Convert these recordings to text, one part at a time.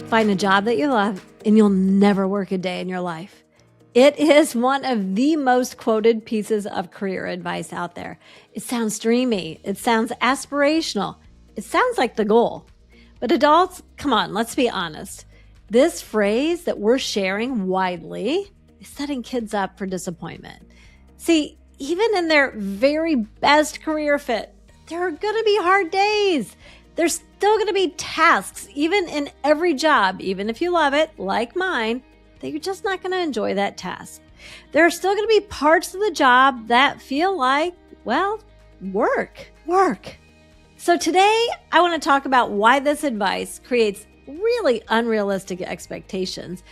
Find a job that you love and you'll never work a day in your life. It is one of the most quoted pieces of career advice out there. It sounds dreamy. It sounds aspirational. It sounds like the goal. But adults, come on, let's be honest. This phrase that we're sharing widely is setting kids up for disappointment. See, even in their very best career fit, there are going to be hard days. There's still going to be tasks, even in every job, even if you love it, like mine, that you're just not going to enjoy that task. There are still going to be parts of the job that feel like, well, work. So today, I want to talk about why this advice creates really unrealistic expectations.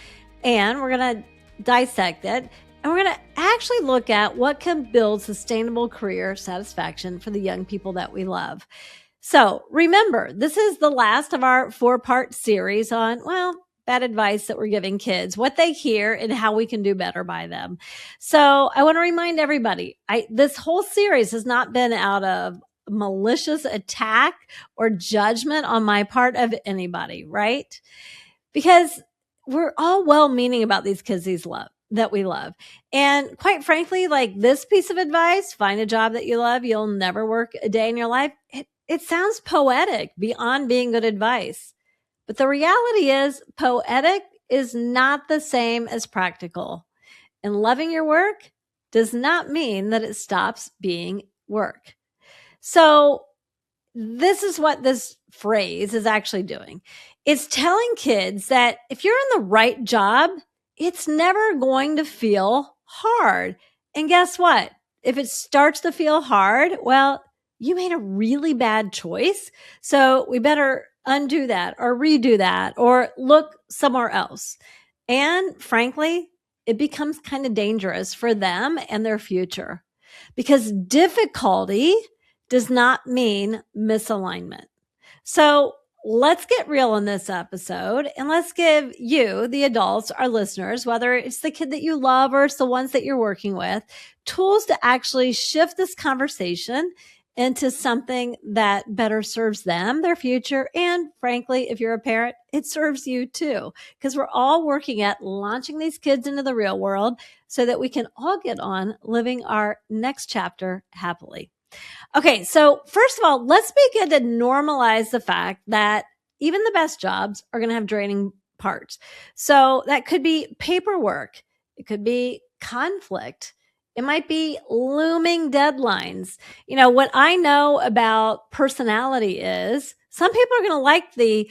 And we're going to dissect it. And we're going to actually look at what can build sustainable career satisfaction for the young people that we love. So remember, this is the last of our 4-part series on, bad advice that we're giving kids, what they hear and how we can do better by them. So I want to remind everybody, this whole series has not been out of malicious attack or judgment on my part of anybody, right? Because we're all well-meaning about these kids that we love. And quite frankly, like this piece of advice, find a job that you love, you'll never work a day in your life. It sounds poetic beyond being good advice. But the reality is poetic is not the same as practical. And loving your work does not mean that it stops being work. So this is what this phrase is actually doing. It's telling kids that if you're in the right job, it's never going to feel hard. And guess what? If it starts to feel hard, well, you made a really bad choice. So we better undo that or redo that or look somewhere else. And frankly, it becomes kind of dangerous for them and their future because difficulty does not mean misalignment. So let's get real in this episode and let's give you, the adults, our listeners, whether it's the kid that you love or it's the ones that you're working with, tools to actually shift this conversation into something that better serves them, their future, and frankly, if you're a parent, it serves you too, because we're all working at launching these kids into the real world so that we can all get on living our next chapter happily. Okay, so first of all, let's begin to normalize the fact that even the best jobs are going to have draining parts. So that could be paperwork. It could be conflict. It might be looming deadlines. You know, what I know about personality is some people are going to like the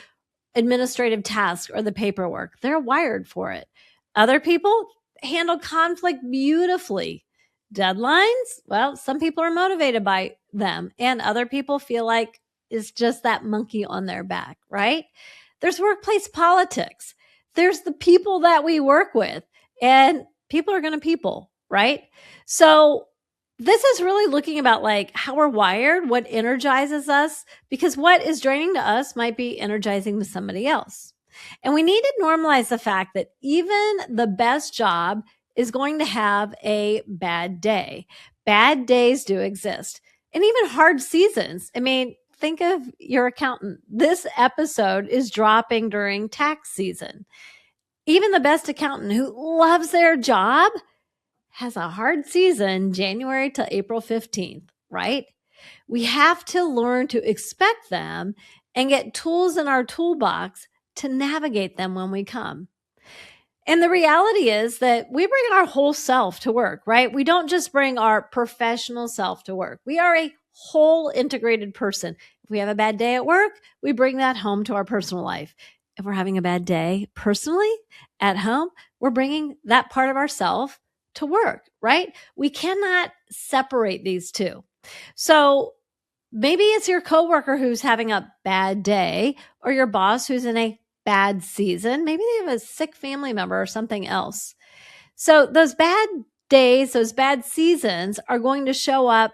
administrative task or the paperwork. They're wired for it. Other people handle conflict beautifully. Deadlines, well, some people are motivated by them and other people feel like it's just that monkey on their back, right? There's workplace politics. There's the people that we work with and people are going to people. Right? So this is really looking about like how we're wired, what energizes us, because what is draining to us might be energizing to somebody else. And we need to normalize the fact that even the best job is going to have a bad day. Bad days do exist. And even hard seasons. I mean, think of your accountant. This episode is dropping during tax season. Even the best accountant who loves their job has a hard season, January to April 15th, right? We have to learn to expect them and get tools in our toolbox to navigate them when we come. And the reality is that we bring our whole self to work, right? We don't just bring our professional self to work. We are a whole integrated person. If we have a bad day at work, we bring that home to our personal life. If we're having a bad day personally at home, we're bringing that part of ourself to work, right? We cannot separate these two. So maybe it's your coworker who's having a bad day or your boss who's in a bad season. Maybe they have a sick family member or something else. So those bad days, those bad seasons are going to show up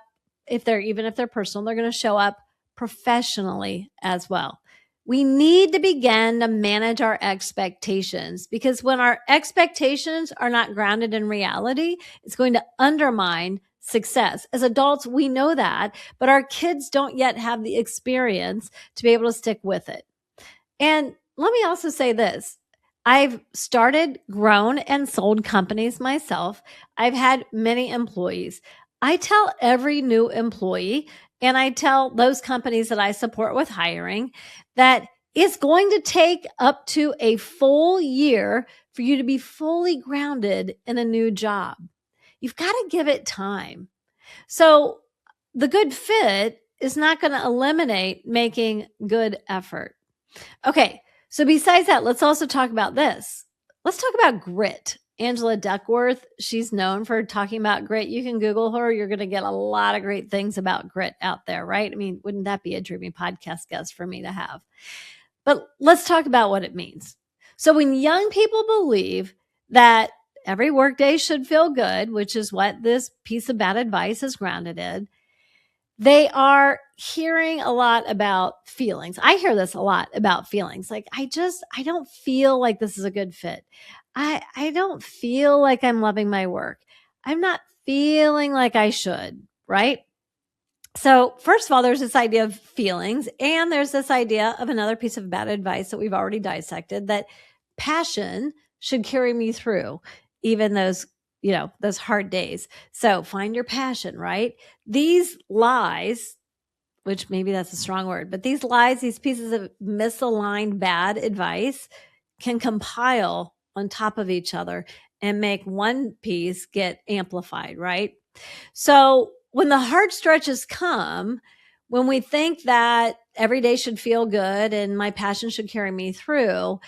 even if they're personal, they're going to show up professionally as well. We need to begin to manage our expectations because when our expectations are not grounded in reality, it's going to undermine success. As adults, we know that, but our kids don't yet have the experience to be able to stick with it. And let me also say this. I've started, grown, and sold companies myself. I've had many employees. I tell every new employee, and I tell those companies that I support with hiring, that it's going to take up to a full year for you to be fully grounded in a new job. You've got to give it time. So the good fit is not going to eliminate making good effort. Okay, so besides that, let's also talk about this. Let's talk about grit. Angela Duckworth, she's known for talking about grit. You can Google her. You're going to get a lot of great things about grit out there, right? I mean, wouldn't that be a dreamy podcast guest for me to have? But let's talk about what it means. So when young people believe that every workday should feel good, which is what this piece of bad advice is grounded in, they are hearing a lot about feelings. I hear this a lot about feelings. Like, I don't feel like this is a good fit. I don't feel like I'm loving my work. I'm not feeling like I should, right? So first of all, there's this idea of feelings, and there's this idea of another piece of bad advice that we've already dissected, that passion should carry me through even those hard days. So find your passion, right? These lies, which maybe that's a strong word, but these lies, these pieces of misaligned bad advice can compile on top of each other and make one piece get amplified, right? So when the hard stretches come, when we think that every day should feel good and my passion should carry me through,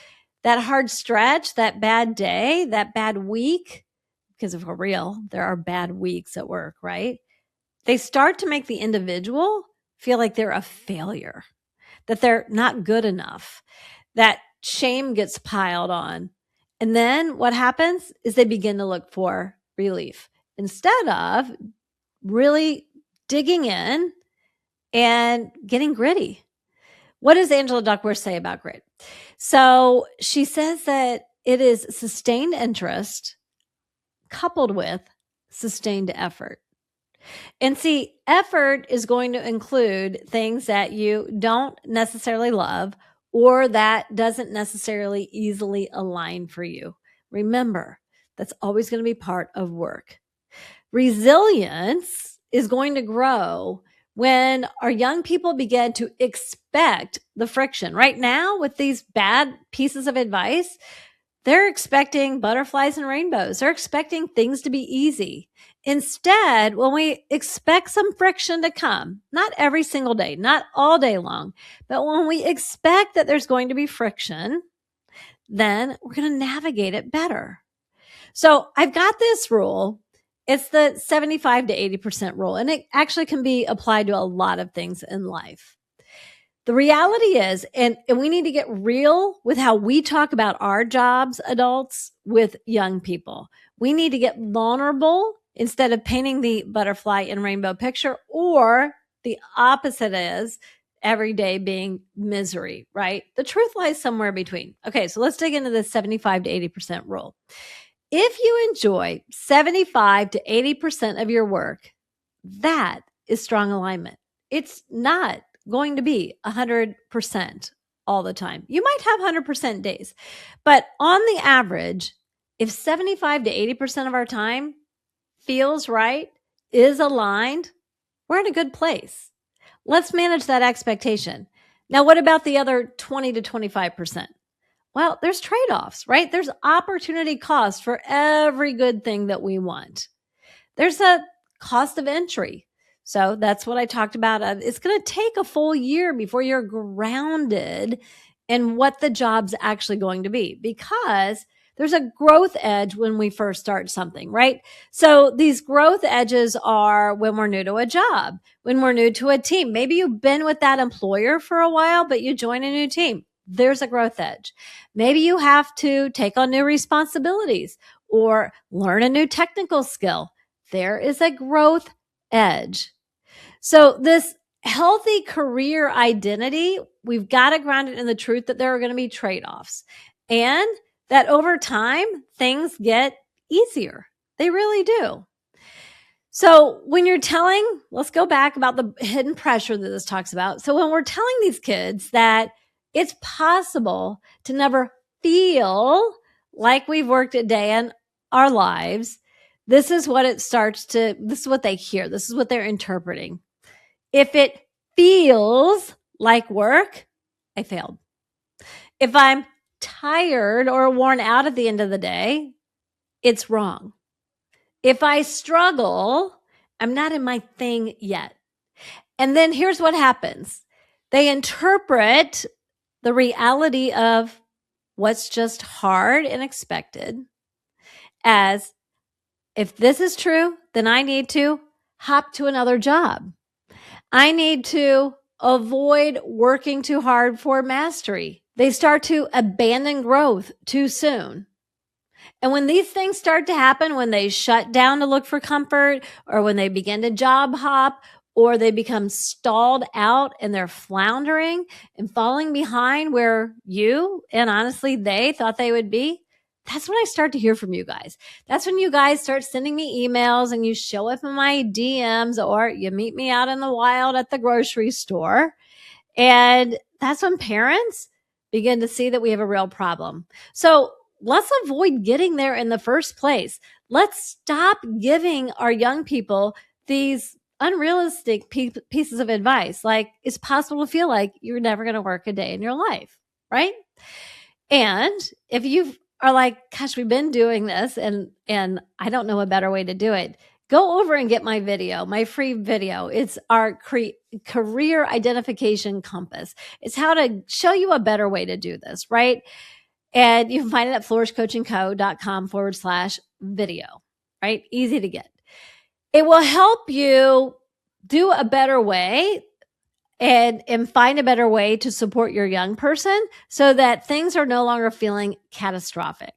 that hard stretch, that bad day, that bad week, because if we're real, there are bad weeks at work, right? They start to make the individual feel like they're a failure, that they're not good enough, that shame gets piled on. And then what happens is they begin to look for relief instead of really digging in and getting gritty. What does Angela Duckworth say about grit? So she says that it is sustained interest coupled with sustained effort. And see, effort is going to include things that you don't necessarily love or that doesn't necessarily easily align for you. Remember, that's always going to be part of work. Resilience is going to grow when our young people begin to expect the friction. Right now, with these bad pieces of advice, they're expecting butterflies and rainbows. They're expecting things to be easy. Instead, when we expect some friction to come, not every single day, not all day long, but when we expect that there's going to be friction, then we're going to navigate it better. So I've got this rule. It's the 75 to 80% rule, and it actually can be applied to a lot of things in life. The reality is, and we need to get real with how we talk about our jobs, adults, with young people. We need to get vulnerable instead of painting the butterfly and rainbow picture, or the opposite is every day being misery, right? The truth lies somewhere between. Okay, so let's dig into the 75 to 80% rule. If you enjoy 75 to 80% of your work, that is strong alignment. It's not going to be 100% all the time. You might have 100% days, but on the average, if 75 to 80% of our time feels right, is aligned, we're in a good place. Let's manage that expectation. Now, what about the other 20 to 25%? Well, there's trade-offs, right? There's opportunity cost for every good thing that we want. There's a cost of entry. So that's what I talked about. It's going to take a full year before you're grounded in what the job's actually going to be, because there's a growth edge when we first start something, right? So these growth edges are when we're new to a job, when we're new to a team. Maybe you've been with that employer for a while, but you join a new team. There's a growth edge. Maybe you have to take on new responsibilities or learn a new technical skill. There is a growth edge. So this healthy career identity, we've got to ground it in the truth that there are going to be trade-offs, and that over time, things get easier. They really do. So when you're let's go back about the hidden pressure that this talks about. So when we're telling these kids that It's possible to never feel like we've worked a day in our lives. This is what this is what they hear. This is what they're interpreting. If it feels like work, I failed. If I'm tired or worn out at the end of the day, it's wrong. If I struggle, I'm not in my thing yet. And then here's what happens. They interpret the reality of what's just hard and expected as, if this is true, then I need to hop to another job. I need to avoid working too hard for mastery. They start to abandon growth too soon. And when these things start to happen, when they shut down to look for comfort, or when they begin to job hop, or they become stalled out and they're floundering and falling behind where you and honestly they thought they would be, that's when I start to hear from you guys. That's when you guys start sending me emails and you show up in my DMs, or you meet me out in the wild at the grocery store. And that's when parents begin to see that we have a real problem. So let's avoid getting there in the first place. Let's stop giving our young people these unrealistic pieces of advice. Like, it's possible to feel like you're never going to work a day in your life, right? And if you are like, gosh, we've been doing this and I don't know a better way to do it, go over and get my video, my free video. It's our career identification compass. It's how to show you a better way to do this, right? And you can find it at flourishcoachingco.com/video, right? Easy to get. It will help you do a better way and find a better way to support your young person so that things are no longer feeling catastrophic.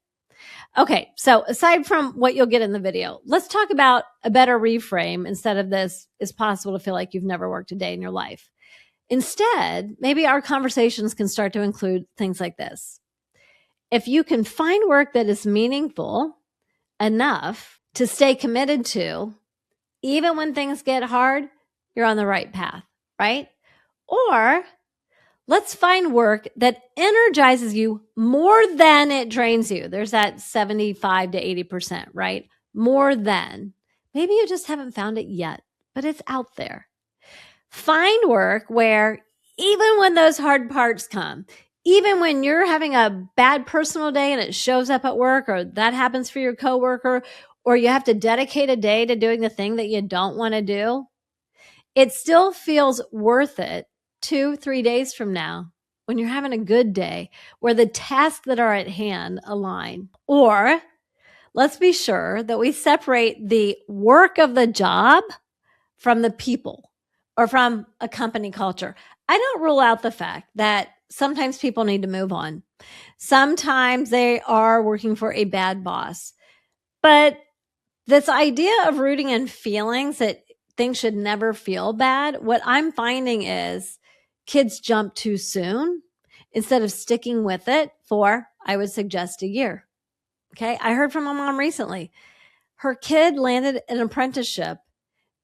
Okay, so aside from what you'll get in the video, let's talk about a better reframe instead of this, it's possible to feel like you've never worked a day in your life. Instead, maybe our conversations can start to include things like this. If you can find work that is meaningful enough to stay committed to, even when things get hard, you're on the right path, right? Or let's find work that energizes you more than it drains you. There's that 75 to 80%, right? More than. Maybe you just haven't found it yet, but it's out there. Find work where even when those hard parts come, even when you're having a bad personal day and it shows up at work, or that happens for your coworker, or you have to dedicate a day to doing the thing that you don't want to do, it still feels worth it 2-3 days from now when you're having a good day where the tasks that are at hand align. Or let's be sure that we separate the work of the job from the people or from a company culture. I don't rule out the fact that sometimes people need to move on. Sometimes they are working for a bad boss. But this idea of rooting in feelings that things should never feel bad, what I'm finding is kids jump too soon instead of sticking with it for, I would suggest, a year. Okay. I heard from a mom recently. Her kid landed an apprenticeship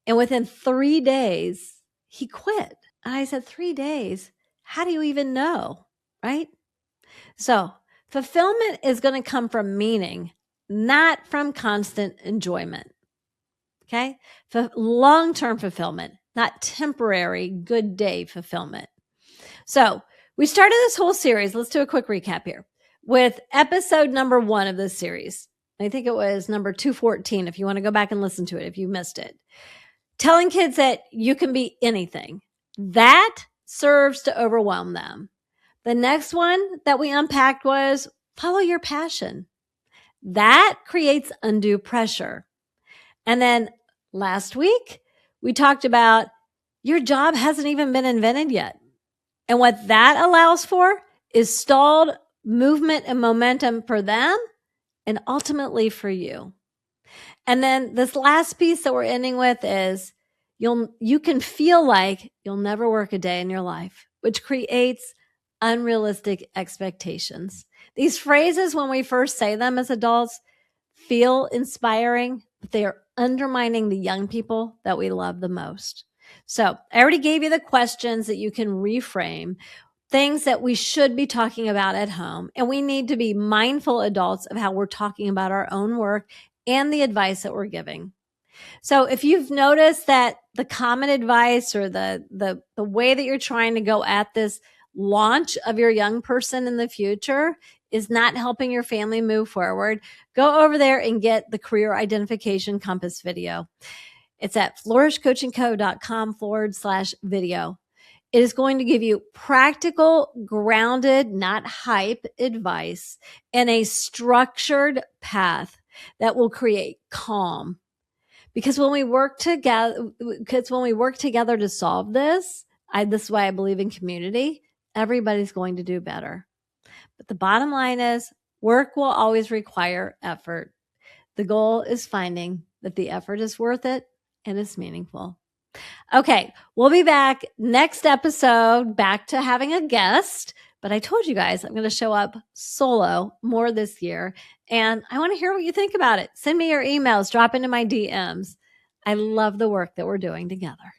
and within 3 days, he quit. And I said, 3 days? How do you even know? Right? So fulfillment is going to come from meaning, not from constant enjoyment. Okay? Long-term fulfillment, not temporary good day fulfillment. So we started this whole series. Let's do a quick recap here with episode number 1 of this series. I think it was number 214 if you want to go back and listen to it if you missed it. Telling kids that you can be anything. That serves to overwhelm them. The next one that we unpacked was follow your passion. That creates undue pressure. And then last week, we talked about your job hasn't even been invented yet. And what that allows for is stalled movement and momentum for them and ultimately for you. And then this last piece that we're ending with is you can feel like you'll never work a day in your life, which creates unrealistic expectations. These phrases, when we first say them as adults, feel inspiring, but they are undermining the young people that we love the most. So I already gave you the questions that you can reframe. things that we should be talking about at home. And we need to be mindful adults of how we're talking about our own work and the advice that we're giving. So if you've noticed that the common advice or the way that you're trying to go at this launch of your young person in the future is not helping your family move forward, go over there and get the career identification compass video. It's at flourishcoachingco.com/video. It is going to give you practical, grounded, not hype advice and a structured path that will create calm. Because when we work together to solve this, this is why I believe in community, everybody's going to do better. But the bottom line is work will always require effort. The goal is finding that the effort is worth it and it's meaningful. Okay, we'll be back next episode, back to having a guest. But I told you guys I'm going to show up solo more this year. And I want to hear what you think about it. Send me your emails, drop into my DMs. I love the work that we're doing together.